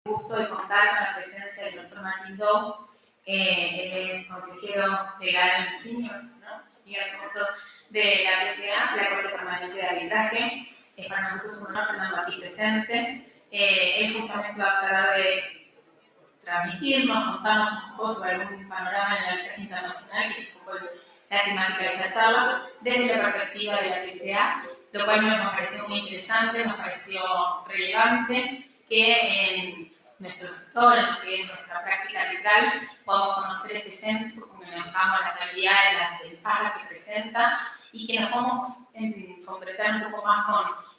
gusto de contar con la presencia del doctor Martín Dou. Él es consejero legal senior, ¿no? Digamos, de la PCA, la Corte Permanente de Arbitraje. Es para nosotros un honor tenerlo aquí presente. Él justamente va a tratar de transmitirnos, contarnos un poco sobre algún panorama en el arbitraje internacional, que es un poco la temática de esta charla, desde la perspectiva de la PCA, lo cual nos pareció muy interesante, nos pareció relevante que en nuestro sector, en lo que es nuestra práctica arbitral, podamos conocer este centro, cómo manejamos las habilidades, las ventajas que presenta y que nos podamos concretar un poco más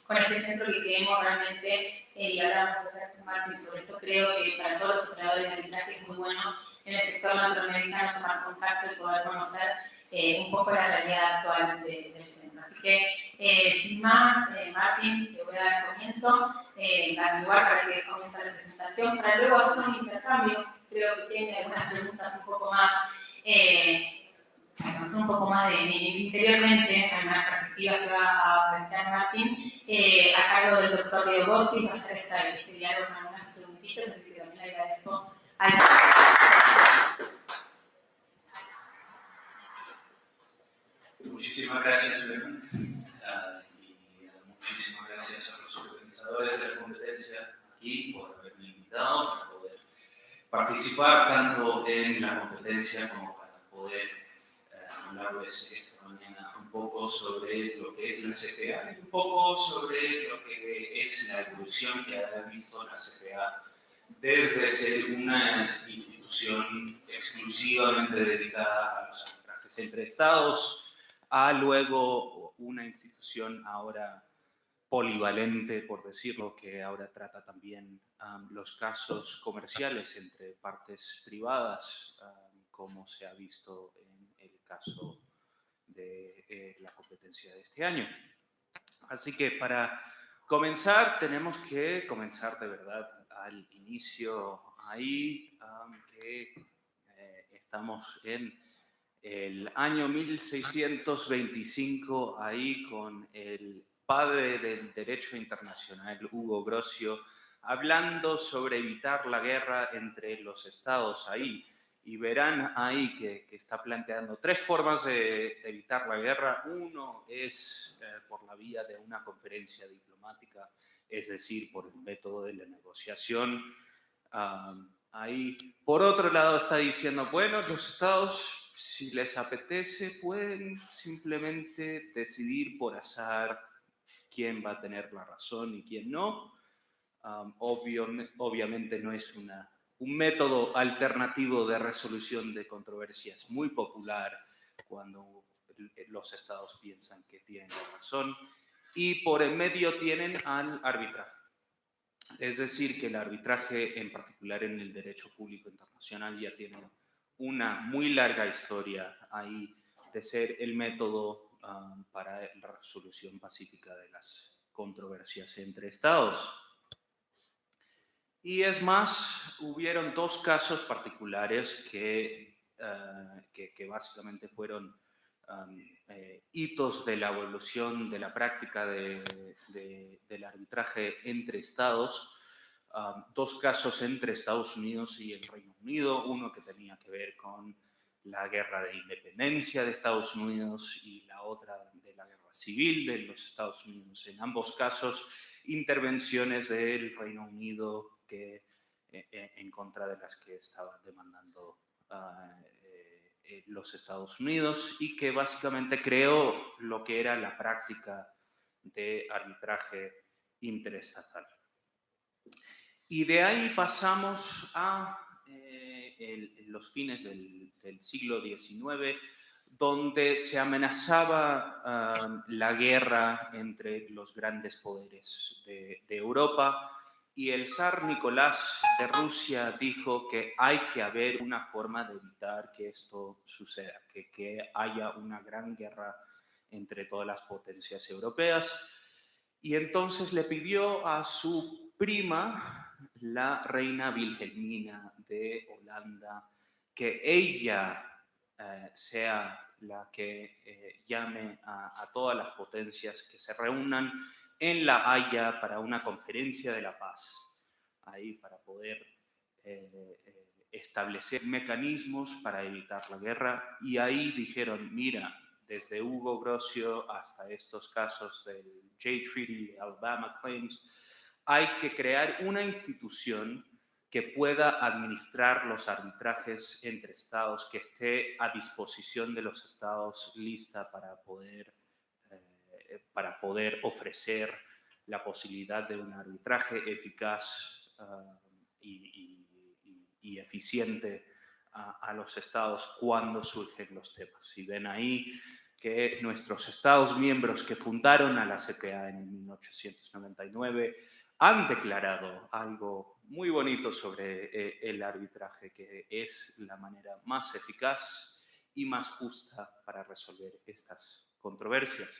con este centro que creemos realmente, y hablamos ayer con Martín sobre esto, creo que para todos los operadores de arbitraje es muy bueno en el sector latinoamericano tomar contacto y poder conocer un poco la realidad actual del centro. Así que, sin más, Martín, te voy a dar comienzo, dar lugar para que comience la presentación, para luego hacer un intercambio. Creo que tiene algunas preguntas un poco más, conocer un poco más de interiormente, algunas perspectivas que va a plantear Martín, a cargo del doctor Leo Bossi, va a estar este diálogo con algunas preguntitas, así que también le agradezco al... Muchísimas gracias, León. Y muchísimas gracias a los organizadores de la competencia aquí por haberme invitado para poder participar tanto en la competencia como para poder hablarles esta mañana un poco sobre lo que es la CPA y un poco sobre lo que es la evolución que ha visto la CPA desde ser una institución exclusivamente dedicada a los arbitrajes entre estados a luego una institución ahora polivalente, por decirlo, que ahora trata también los casos comerciales entre partes privadas, como se ha visto en el caso de la competencia de este año. Así que para comenzar, tenemos que comenzar de verdad al inicio, ahí que estamos en el año 1625, ahí con el padre del derecho internacional, Hugo Grocio, hablando sobre evitar la guerra entre los estados ahí. Y verán ahí que está planteando tres formas de evitar la guerra. Uno es por la vía de una conferencia diplomática, es decir, por el método de la negociación. Ahí, por otro lado, está diciendo, bueno, los estados, si les apetece, pueden simplemente decidir por azar quién va a tener la razón y quién no. Obviamente no es un método alternativo de resolución de controversias muy popular cuando los estados piensan que tienen la razón. Y por en medio tienen al arbitraje. Es decir, que el arbitraje, en particular en el derecho público internacional, ya tiene una muy larga historia ahí de ser el método para la resolución pacífica de las controversias entre estados. Y es más, hubieron dos casos particulares que básicamente fueron hitos de la evolución de la práctica del arbitraje entre estados. Dos casos entre Estados Unidos y el Reino Unido, uno que tenía que ver con la guerra de independencia de Estados Unidos y la otra de la guerra civil de los Estados Unidos. En ambos casos, intervenciones del Reino Unido en contra de las que estaban demandando los Estados Unidos y que básicamente creó lo que era la práctica de arbitraje interestatal. Y de ahí pasamos a los fines del siglo XIX, donde se amenazaba la guerra entre los grandes poderes de Europa, y el zar Nicolás de Rusia dijo que hay que haber una forma de evitar que esto suceda, que haya una gran guerra entre todas las potencias europeas. Y entonces le pidió a su prima, la reina Wilhelmina de Holanda, que ella sea la que llame a todas las potencias que se reúnan en La Haya para una conferencia de la paz, ahí para poder establecer mecanismos para evitar la guerra. Y ahí dijeron, mira, desde Hugo Grocio hasta estos casos del Jay Treaty, Alabama Claims, hay que crear una institución que pueda administrar los arbitrajes entre estados, que esté a disposición de los estados lista para poder ofrecer la posibilidad de un arbitraje eficaz y eficiente a los estados cuando surgen los temas. Y ven ahí que nuestros estados miembros que fundaron a la CPA en el 1899 han declarado algo muy bonito sobre el arbitraje, que es la manera más eficaz y más justa para resolver estas controversias.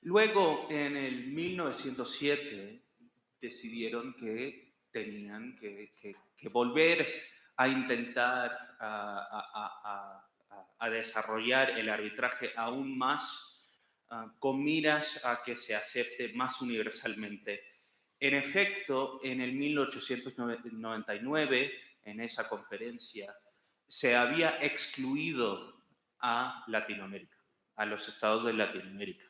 Luego, en el 1907, decidieron que tenían que volver a intentar a desarrollar el arbitraje aún más con miras a que se acepte más universalmente. En efecto, en el 1899, en esa conferencia, se había excluido a Latinoamérica, a los estados de Latinoamérica.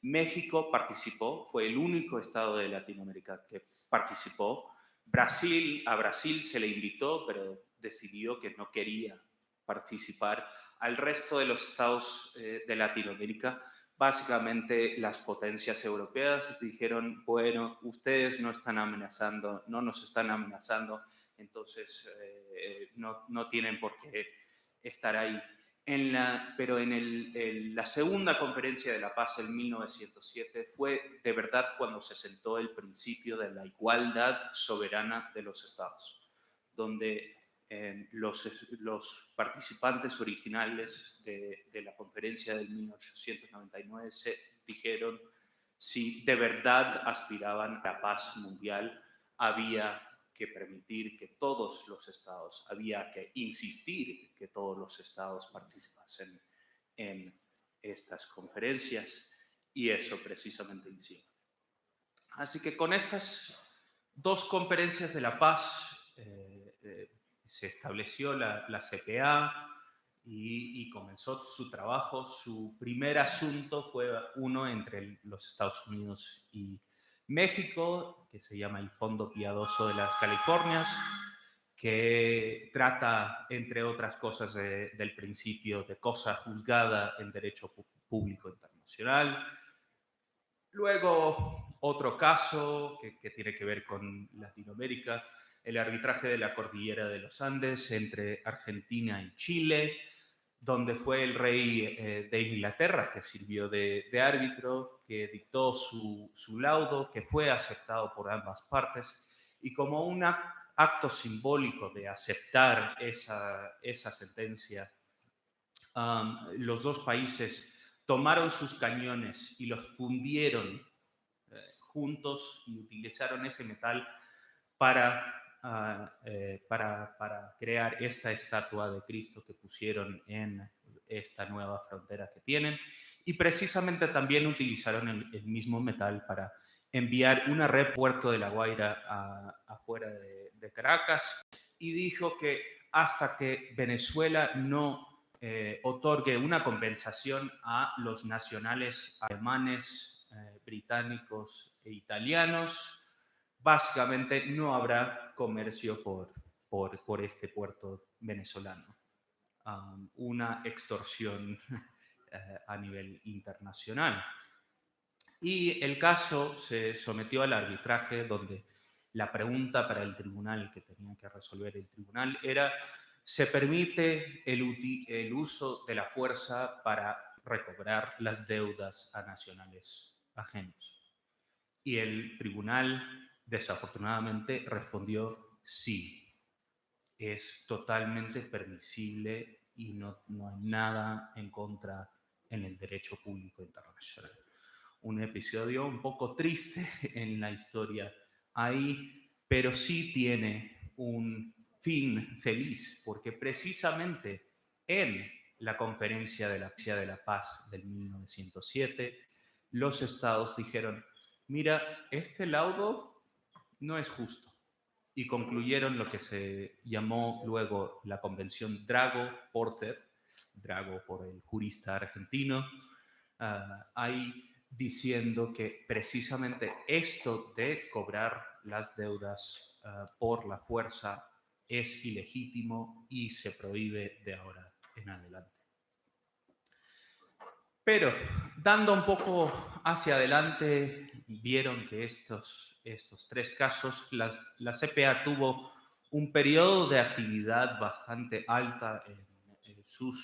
México participó, fue el único estado de Latinoamérica que participó. A Brasil se le invitó, pero decidió que no quería participar. Al resto de los estados de Latinoamérica, básicamente las potencias europeas dijeron, bueno, ustedes no están amenazando, no nos están amenazando, entonces no tienen por qué estar ahí. Pero en la segunda conferencia de la paz en 1907 fue de verdad cuando se sentó el principio de la igualdad soberana de los estados, donde los participantes originales de la conferencia del 1899 se dijeron si de verdad aspiraban a la paz mundial, había que permitir que todos los estados, había que insistir que todos los estados participasen en estas conferencias, y eso precisamente hicieron. Así que con estas dos conferencias de la paz se estableció la CPA y comenzó su trabajo. Su primer asunto fue uno entre los Estados Unidos y México, que se llama el Fondo Piadoso de las Californias, que trata, entre otras cosas, del principio de cosa juzgada en derecho público internacional. Luego, otro caso que tiene que ver con Latinoamérica, el arbitraje de la cordillera de los Andes entre Argentina y Chile, donde fue el rey de Inglaterra que sirvió de árbitro, que dictó su laudo, que fue aceptado por ambas partes, y como un acto simbólico de aceptar esa sentencia, los dos países tomaron sus cañones y los fundieron juntos y utilizaron ese metal para crear esta estatua de Cristo que pusieron en esta nueva frontera que tienen. Y precisamente también utilizaron el mismo metal para enviar una red Puerto de La Guaira afuera de Caracas, y dijo que hasta que Venezuela no otorgue una compensación a los nacionales alemanes, británicos e italianos, básicamente no habrá comercio por este puerto venezolano. Una extorsión a nivel internacional. Y el caso se sometió al arbitraje, donde la pregunta para el tribunal que tenía que resolver el tribunal era: ¿se permite el uso de la fuerza para recobrar las deudas a nacionales ajenos? Y el tribunal, desafortunadamente, respondió sí, es totalmente permisible y no hay nada en contra en el derecho público internacional. Un episodio un poco triste en la historia ahí, pero sí tiene un fin feliz, porque precisamente en la Conferencia de la Paz del 1907, los estados dijeron: mira, este laudo no es justo. Y concluyeron lo que se llamó luego la Convención Drago-Porter, Drago por el jurista argentino, ahí diciendo que precisamente esto de cobrar las deudas por la fuerza es ilegítimo y se prohíbe de ahora en adelante. Pero, dando un poco hacia adelante, vieron que estos 3 casos, la CPA tuvo un periodo de actividad bastante alta en su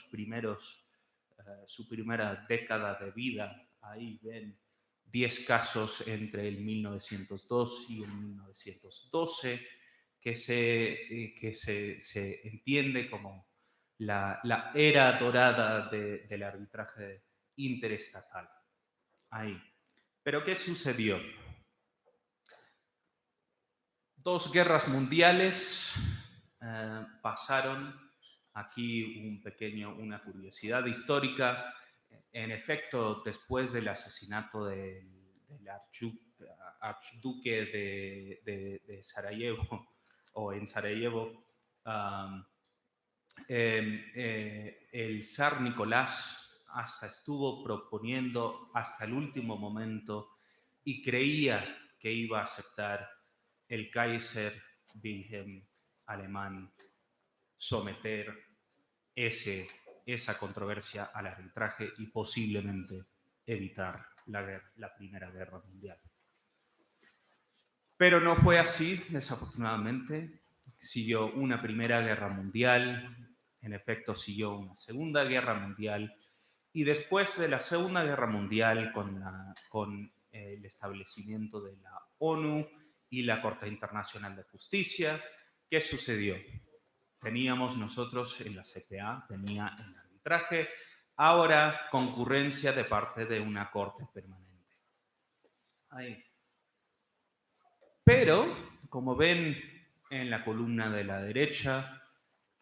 primera década de vida. Ahí ven 10 casos entre el 1902 y el 1912, que se entiende como la era dorada del arbitraje interestatal. Ahí. Pero ¿qué sucedió? 2 guerras mundiales pasaron. Aquí una curiosidad histórica. En efecto, después del asesinato del archduque de Sarajevo, o en Sarajevo, el zar Nicolás hasta estuvo proponiendo hasta el último momento y creía que iba a aceptar el Kaiser Wilhelm alemán someter esa controversia al arbitraje y posiblemente evitar la Primera Guerra Mundial. Pero no fue así, desafortunadamente. Siguió una Primera Guerra Mundial, en efecto siguió una Segunda Guerra Mundial, y después de la Segunda Guerra Mundial, con el establecimiento de la ONU y la Corte Internacional de Justicia, ¿qué sucedió? Teníamos nosotros en la CPA, tenía el arbitraje, ahora concurrencia de parte de una Corte permanente. Ahí. Pero, como ven en la columna de la derecha,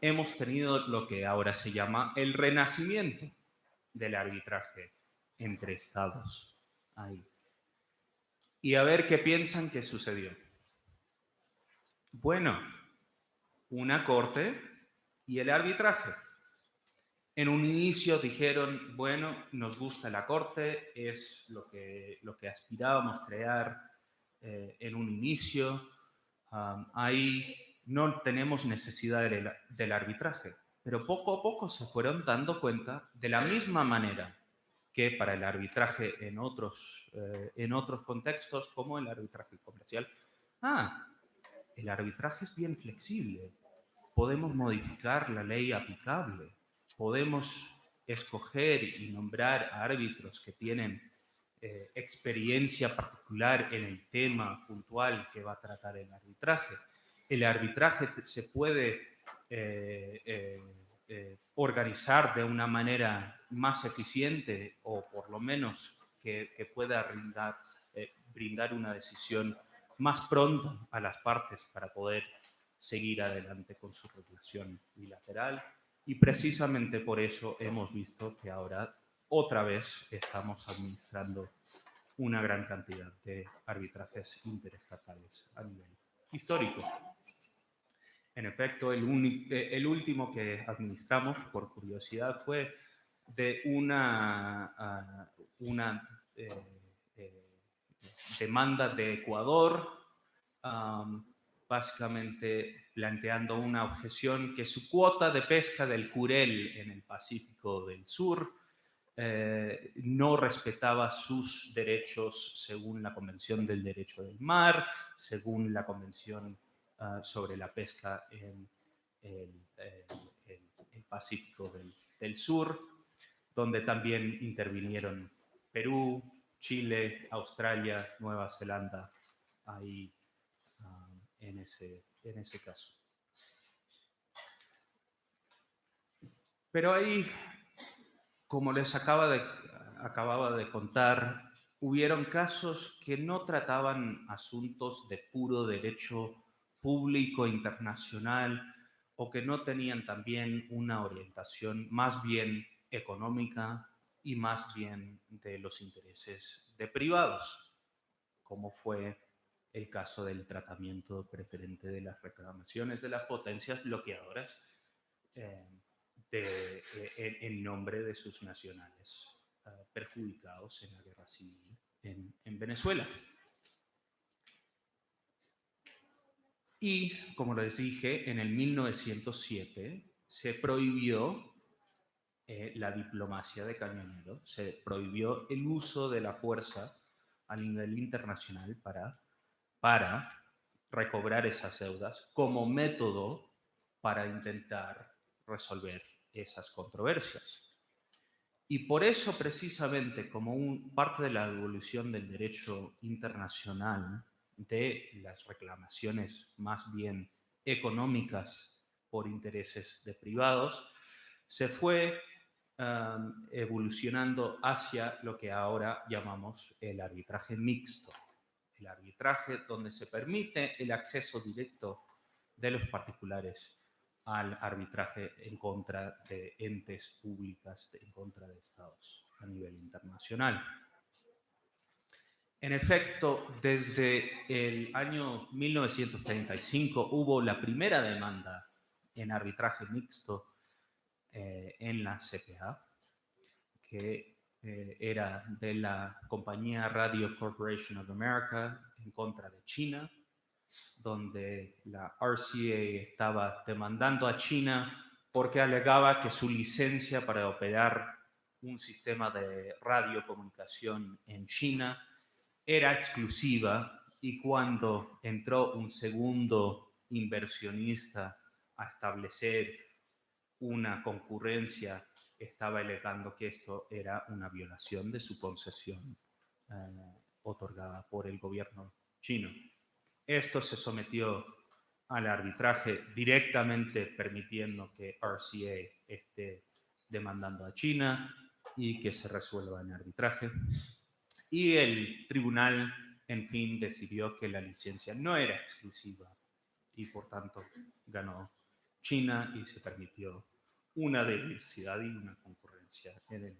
hemos tenido lo que ahora se llama el renacimiento del arbitraje entre estados. Ahí. Y a ver qué piensan que sucedió. Bueno, una corte y el arbitraje. En un inicio dijeron, bueno, nos gusta la corte, es lo que aspirábamos crear en un inicio. Ahí no tenemos necesidad del arbitraje, pero poco a poco se fueron dando cuenta de la misma manera que para el arbitraje en otros contextos, como el arbitraje comercial. El arbitraje es bien flexible. Podemos modificar la ley aplicable. Podemos escoger y nombrar árbitros que tienen experiencia particular en el tema puntual que va a tratar el arbitraje. El arbitraje se puede organizar de una manera más eficiente, o por lo menos que pueda brindar una decisión más pronto a las partes para poder seguir adelante con su regulación bilateral. Y precisamente por eso hemos visto que ahora otra vez estamos administrando una gran cantidad de arbitrajes interestatales a nivel histórico. En efecto, el último que administramos, por curiosidad, fue de una demanda de Ecuador, básicamente planteando una objeción que su cuota de pesca del jurel en el Pacífico del Sur no respetaba sus derechos según la Convención del Derecho del Mar, según la Convención sobre la pesca en el Pacífico del Sur, donde también intervinieron Perú, Chile, Australia, Nueva Zelanda, ahí en ese caso. Pero ahí, como les acababa de contar, hubieron casos que no trataban asuntos de puro derecho público internacional, o que no tenían también una orientación más bien económica y más bien de los intereses de privados, como fue el caso del tratamiento preferente de las reclamaciones de las potencias bloqueadoras en nombre de sus nacionales perjudicados en la guerra civil en Venezuela. Y, como les dije, en el 1907 se prohibió la diplomacia de cañonero, se prohibió el uso de la fuerza a nivel internacional para recobrar esas deudas como método para intentar resolver esas controversias. Y por eso, precisamente, como parte de la evolución del derecho internacional, de las reclamaciones más bien económicas por intereses de privados, se fue evolucionando hacia lo que ahora llamamos el arbitraje mixto. El arbitraje donde se permite el acceso directo de los particulares al arbitraje en contra de entes públicas, en contra de estados a nivel internacional. En efecto, desde el año 1935 hubo la primera demanda en arbitraje mixto en la CPA, que era de la compañía Radio Corporation of America en contra de China, donde la RCA estaba demandando a China porque alegaba que su licencia para operar un sistema de radiocomunicación en China era exclusiva, y cuando entró un segundo inversionista a establecer una concurrencia, estaba alegando que esto era una violación de su concesión otorgada por el gobierno chino. Esto se sometió al arbitraje directamente, permitiendo que RCA esté demandando a China y que se resuelva en arbitraje. Y el tribunal, en fin, decidió que la licencia no era exclusiva y, por tanto, ganó China y se permitió una diversidad y una concurrencia en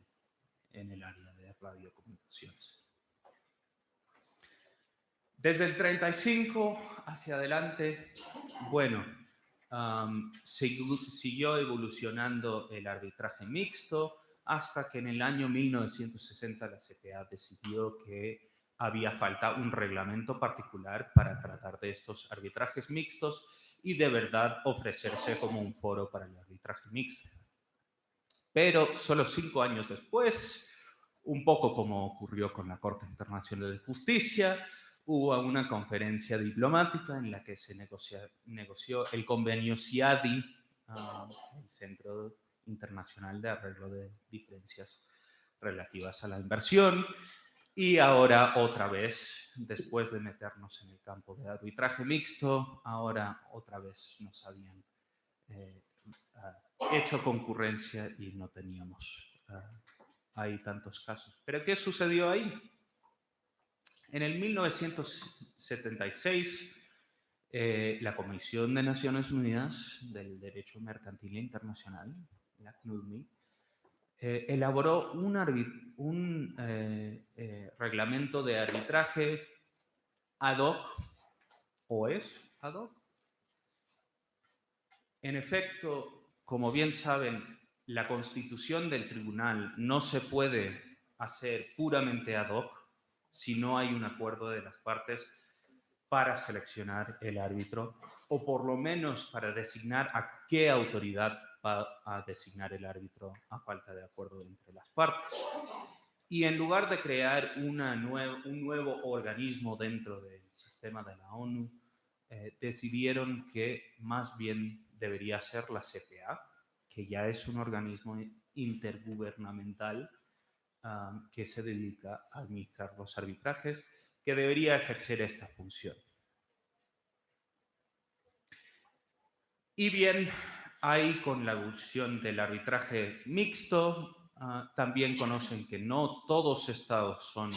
el área de radiocomunicaciones. Desde el 35 hacia adelante, bueno, siguió evolucionando el arbitraje mixto hasta que en el año 1960 la CPA decidió que había falta un reglamento particular para tratar de estos arbitrajes mixtos y de verdad ofrecerse como un foro para el arbitraje mixto. Pero solo 5 años después, un poco como ocurrió con la Corte Internacional de Justicia, hubo una conferencia diplomática en la que se negoció el convenio CIADI, el Centro Internacional de Arreglo de Diferencias Relativas a la Inversión, y ahora otra vez, después de meternos en el campo de arbitraje mixto, ahora otra vez nos habían hecho concurrencia y no teníamos ahí tantos casos. ¿Pero qué sucedió ahí? En el 1976, la Comisión de Naciones Unidas del Derecho Mercantil Internacional, la CNUDMI, elaboró un reglamento de arbitraje ad hoc, o es ad hoc. En efecto, como bien saben, la constitución del tribunal no se puede hacer puramente ad hoc si no hay un acuerdo de las partes para seleccionar el árbitro, o por lo menos para designar a qué autoridad va a designar el árbitro a falta de acuerdo entre las partes. Y en lugar de crear un nuevo organismo dentro del sistema de la ONU, decidieron que más bien debería ser la CPA, que ya es un organismo intergubernamental que se dedica a administrar los arbitrajes, que debería ejercer esta función. Y bien, ahí con la evolución del arbitraje mixto, también conocen que no todos estados son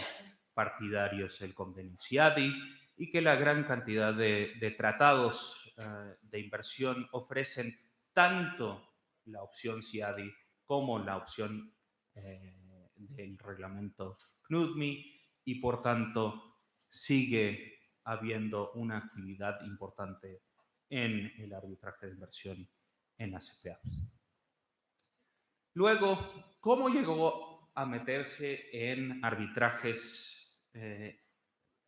partidarios del convenio CIADI y que la gran cantidad de tratados de inversión ofrecen tanto la opción CIADI como la opción del reglamento CNUDMI, y por tanto sigue habiendo una actividad importante en el arbitraje de inversión en la CPA. Luego, ¿cómo llegó a meterse en arbitrajes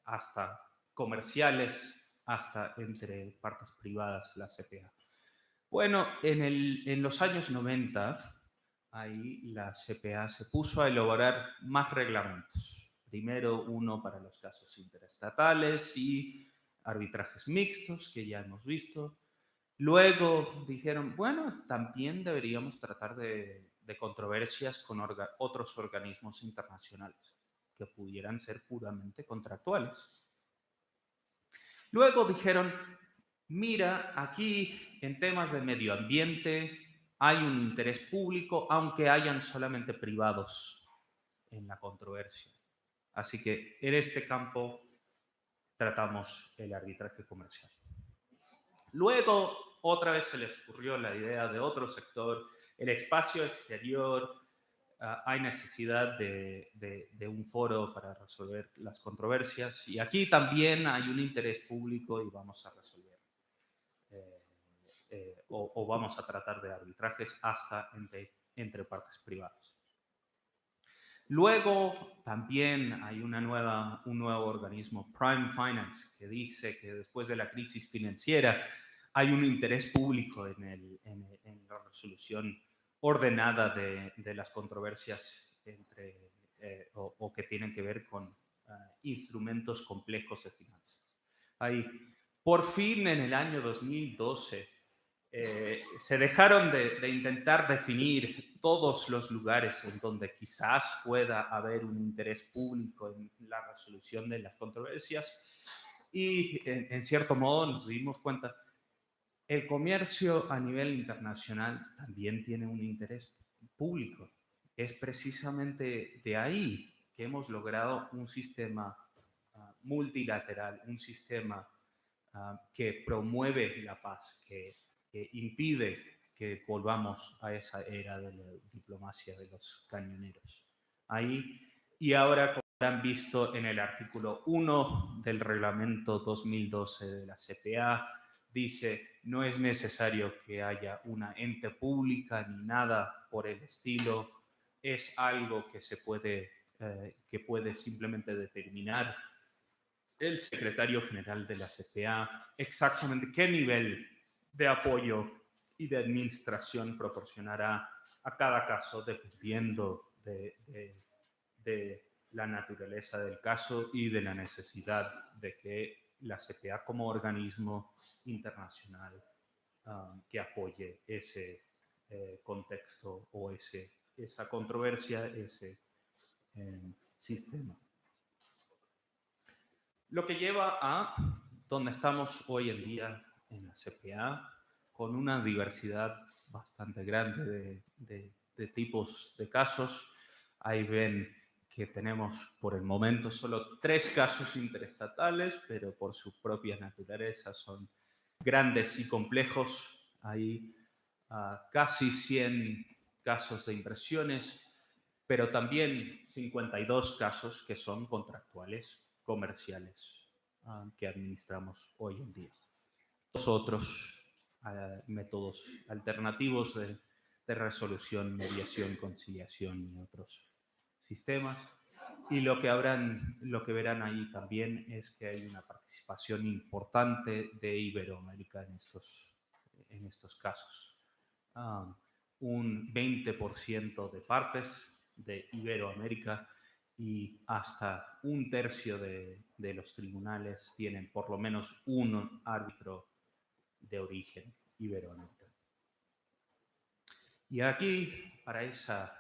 hasta comerciales, hasta entre partes privadas la CPA? Bueno, en los años 90, ahí la CPA se puso a elaborar más reglamentos. Primero uno para los casos interestatales y arbitrajes mixtos, que ya hemos visto. Luego dijeron, bueno, también deberíamos tratar de controversias con otros organismos internacionales que pudieran ser puramente contractuales. Luego dijeron, mira, aquí en temas de medio ambiente hay un interés público, aunque hayan solamente privados en la controversia. Así que en este campo tratamos el arbitraje comercial. Luego, otra vez se les ocurrió la idea de otro sector, el espacio exterior. Hay necesidad de un foro para resolver las controversias y aquí también hay un interés público y vamos a resolver o vamos a tratar de arbitrajes hasta entre partes privadas. Luego también hay un nuevo organismo, Prime Finance, que dice que después de la crisis financiera hay un interés público en la resolución ordenada de las controversias o que tienen que ver con instrumentos complejos de finanzas. Ahí, por fin, en el año 2012, se dejaron de intentar definir todos los lugares en donde quizás pueda haber un interés público en la resolución de las controversias y, en cierto modo, nos dimos cuenta el comercio a nivel internacional también tiene un interés público. Es precisamente de ahí que hemos logrado un sistema multilateral, un sistema que promueve la paz, que impide que volvamos a esa era de la diplomacia de los cañoneros. Ahí, y ahora, como han visto en el artículo 1 del reglamento 2012 de la CPA, dice, no es necesario que haya una ente pública ni nada por el estilo, es algo que que puede simplemente determinar el secretario general de la CPA exactamente qué nivel de apoyo y de administración proporcionará a cada caso dependiendo de la naturaleza del caso y de la necesidad de que la CPA como organismo internacional que apoye ese contexto o esa controversia, ese sistema. Lo que lleva a donde estamos hoy en día en la CPA, con una diversidad bastante grande de tipos de casos. Ahí ven que tenemos por el momento solo 3 casos interestatales, pero por su propia naturaleza son grandes y complejos. Hay casi 100 casos de inversiones, pero también 52 casos que son contractuales, comerciales, que administramos hoy en día. Los otros métodos alternativos de resolución, mediación, conciliación y otros sistemas. Y lo que verán ahí también es que hay una participación importante de Iberoamérica en estos casos. Un 20% de partes de Iberoamérica y hasta 1/3 de los tribunales tienen por lo menos un árbitro de origen iberoamericano. Y aquí, para esa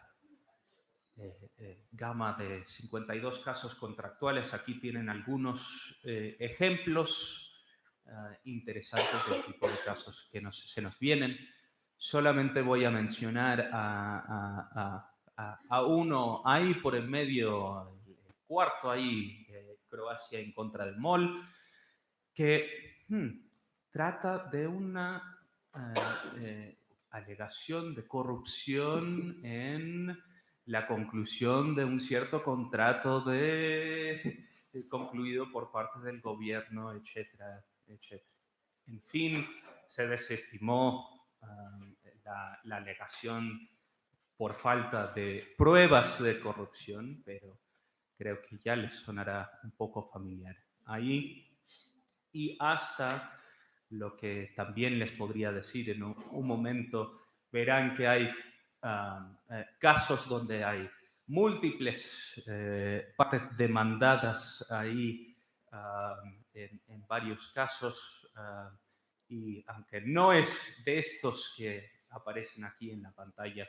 gama de 52 casos contractuales, aquí tienen algunos ejemplos interesantes del tipo de casos que se nos vienen. Solamente voy a mencionar a uno ahí por el medio, el cuarto ahí, Croacia en contra del MOL, que trata de una alegación de corrupción en la conclusión de un cierto contrato de concluido por parte del gobierno, etcétera, etcétera. En fin, se desestimó la alegación por falta de pruebas de corrupción, pero creo que ya les sonará un poco familiar ahí. Y hasta lo que también les podría decir en un momento, verán que hay casos donde hay múltiples partes demandadas ahí en varios casos, y aunque no es de estos que aparecen aquí en la pantalla,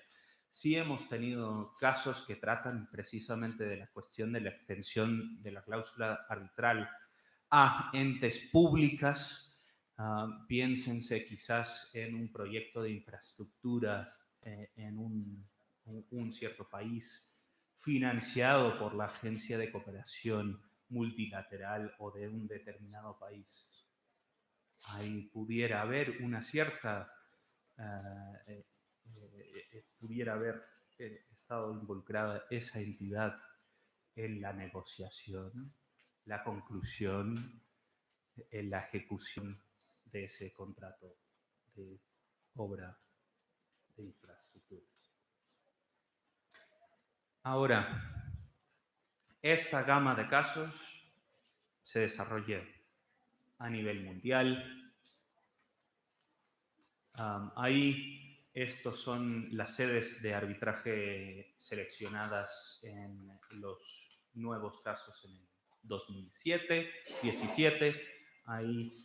sí hemos tenido casos que tratan precisamente de la cuestión de la extensión de la cláusula arbitral a entes públicas. Piénsense quizás en un proyecto de infraestructura en un cierto país financiado por la Agencia de Cooperación Multilateral o de un determinado país. Ahí pudiera haber una cierta, pudiera haber estado involucrada esa entidad en la negociación, la conclusión, en la ejecución de ese contrato de obra de infraestructuras. Ahora, esta gama de casos se desarrolla a nivel mundial. Ahí estos son las sedes de arbitraje seleccionadas en los nuevos casos en el 2017. Ahí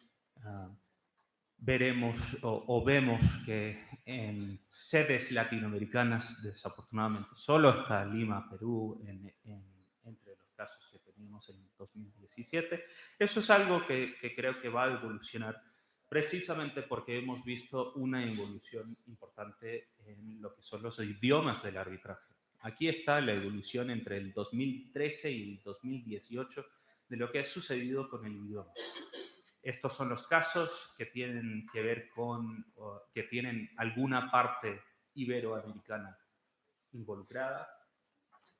veremos o vemos que en sedes latinoamericanas, desafortunadamente, solo está Lima, Perú, entre los casos que teníamos en el 2017. Eso es algo que creo que va a evolucionar precisamente porque hemos visto una evolución importante en lo que son los idiomas del arbitraje. Aquí está la evolución entre el 2013 y el 2018 de lo que ha sucedido con el idioma. Estos son los casos que tienen que ver con, que tienen alguna parte iberoamericana involucrada,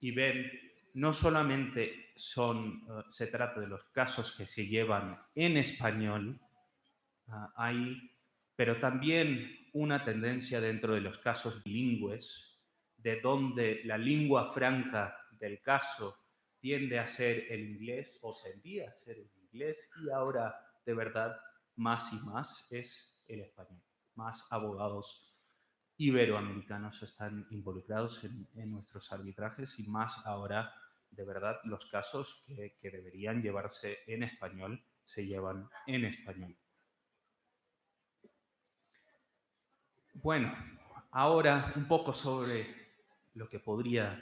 y ven, no solamente se trata de los casos que se llevan en español ahí, pero también una tendencia dentro de los casos bilingües, de donde la lengua franca del caso tiende a ser el inglés o tendía a ser el inglés, y ahora de verdad más y más es el español. Más abogados iberoamericanos están involucrados en nuestros arbitrajes, y más ahora de verdad los casos que deberían llevarse en español se llevan en español. Bueno, ahora un poco sobre lo que podría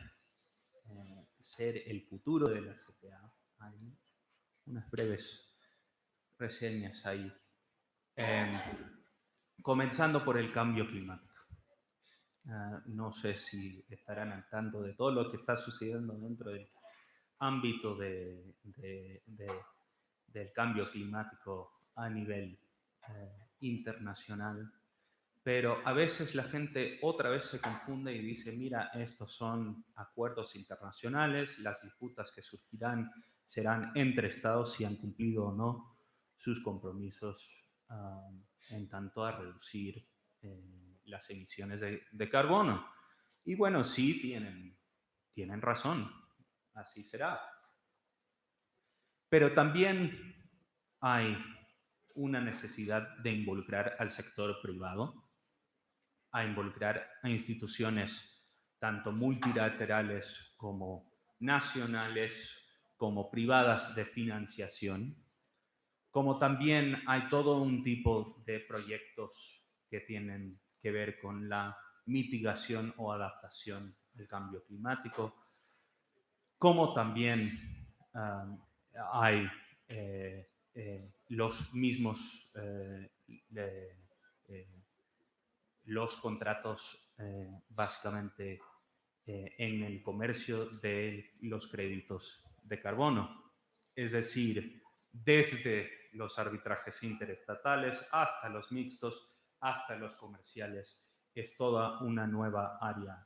ser el futuro de la CPA. Hay unas breves reseñas ahí. Comenzando por el cambio climático. No sé si estarán al tanto de todo lo que está sucediendo dentro del ámbito del cambio climático a nivel internacional. Pero a veces la gente otra vez se confunde y dice, mira, estos son acuerdos internacionales, las disputas que surgirán serán entre estados si han cumplido o no sus compromisos en tanto a reducir las emisiones de carbono. Y bueno, sí, tienen razón, así será. Pero también hay una necesidad de involucrar al sector privado, a involucrar a instituciones tanto multilaterales como nacionales, como privadas de financiación, como también hay todo un tipo de proyectos que tienen que ver con la mitigación o adaptación al cambio climático, como también hay los mismos los contratos básicamente en el comercio de los créditos de carbono. Es decir, desde los arbitrajes interestatales hasta los mixtos, hasta los comerciales, es toda una nueva área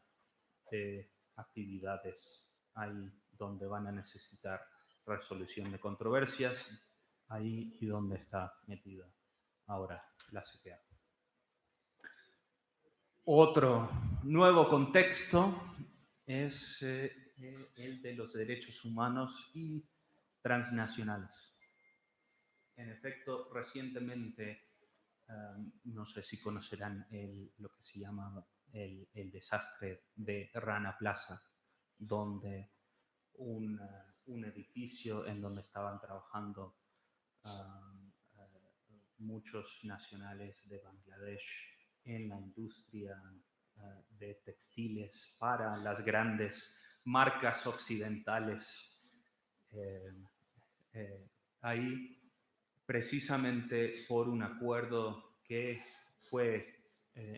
de actividades ahí donde van a necesitar resolución de controversias, ahí y donde está metida ahora la CPA. Otro nuevo contexto es el de los derechos humanos y transnacionales. En efecto, recientemente, no sé si conocerán lo que se llama el desastre de Rana Plaza, donde un edificio en donde estaban trabajando muchos nacionales de Bangladesh en la industria de textiles para las grandes marcas occidentales. Ahí, precisamente por un acuerdo que fue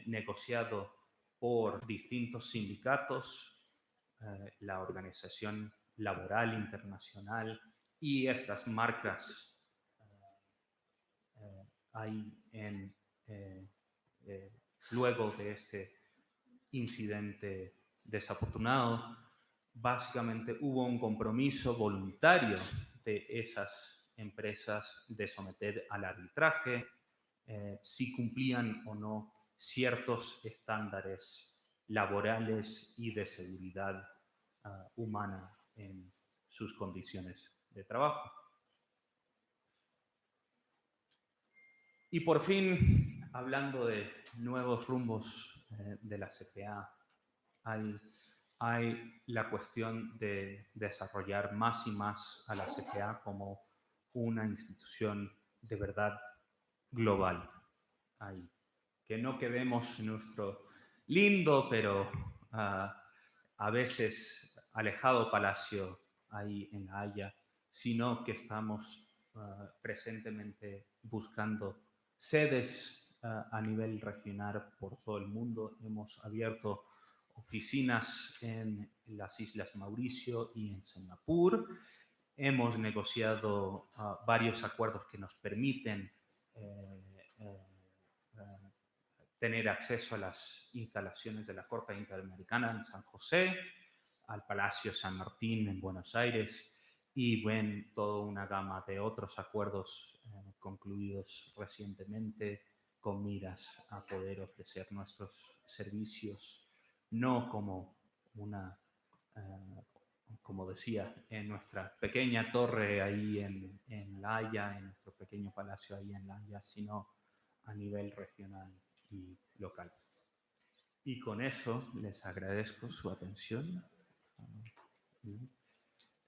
negociado por distintos sindicatos, la Organización Laboral Internacional y estas marcas ahí luego de este incidente desafortunado, básicamente hubo un compromiso voluntario de esas empresas de someter al arbitraje si cumplían o no ciertos estándares laborales y de seguridad humana en sus condiciones de trabajo. Y por fin, hablando de nuevos rumbos de la CPA, hay la cuestión de desarrollar más y más a la CPA como una institución de verdad global. Que no quedemos en nuestro lindo, pero a veces alejado palacio ahí en La Haya, sino que estamos presentemente buscando sedes a nivel regional por todo el mundo. Hemos abierto oficinas en las Islas Mauricio y en Singapur. Hemos negociado varios acuerdos que nos permiten tener acceso a las instalaciones de la Corte Interamericana en San José, al Palacio San Martín en Buenos Aires y ven toda una gama de otros acuerdos concluidos recientemente con miras a poder ofrecer nuestros servicios no como una, como decía, en nuestra pequeña torre ahí en La Haya, en nuestro pequeño palacio ahí en La Haya, sino a nivel regional y local. Y con eso les agradezco su atención.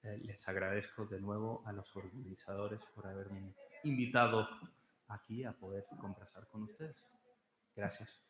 Les agradezco de nuevo a los organizadores por haberme invitado aquí a poder conversar con ustedes. Gracias.